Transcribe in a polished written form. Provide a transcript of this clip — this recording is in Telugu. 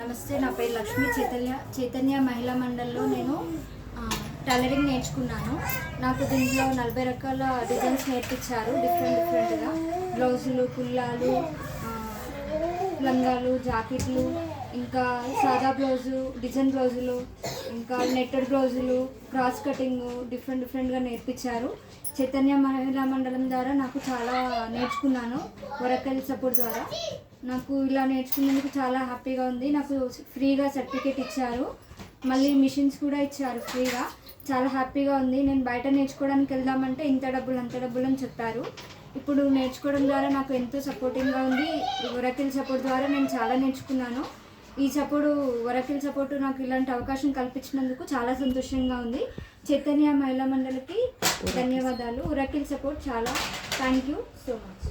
నమస్తే, నా పేరు లక్ష్మి. చైతన్య మహిళా మండలిలో నేను టైలరింగ్ నేర్చుకున్నాను. నాకు దీంట్లో 40 రకాల డిజైన్స్ నేర్పించారు. డిఫరెంట్గా బ్లౌజులు, కుల్లాలు, లంగాలు, జాకెట్లు, ఇంకా సాదా బ్లౌజు, డిజైన్ బ్లౌజులు, ఇంకా నెట్టెడ్ బ్లౌజులు, క్రాస్ కటింగ్ డిఫరెంట్గా నేర్పించారు. చైతన్య మహిళా మండలం ద్వారా నాకు చాలా నేర్చుకున్నాను. వరకల్ సపోర్ట్ ద్వారా నాకు ఇలా నేర్చుకున్నందుకు చాలా హ్యాపీగా ఉంది. నాకు ఫ్రీగా సర్టిఫికేట్ ఇచ్చారు, మళ్ళీ మిషన్స్ కూడా ఇచ్చారు ఫ్రీగా. చాలా హ్యాపీగా ఉంది. నేను బయట నేర్చుకోవడానికి వెళ్దామంటే ఇంత డబ్బులు అంత డబ్బులు అని చెప్పారు. ఇప్పుడు నేర్చుకోవడం ద్వారా నాకు ఎంతో సపోర్టింగ్గా ఉంది. వరకల్ సపోర్ట్ ద్వారా నేను చాలా నేర్చుకున్నాను. ఈ వరకల్ సపోర్టు నాకు ఇలాంటి అవకాశం కల్పించినందుకు చాలా సంతోషంగా ఉంది. చైతన్య మహిళా మండలికి ధన్యవాదాలు. వరకల్ సపోర్ట్ చాలా థ్యాంక్ యూ సో మచ్.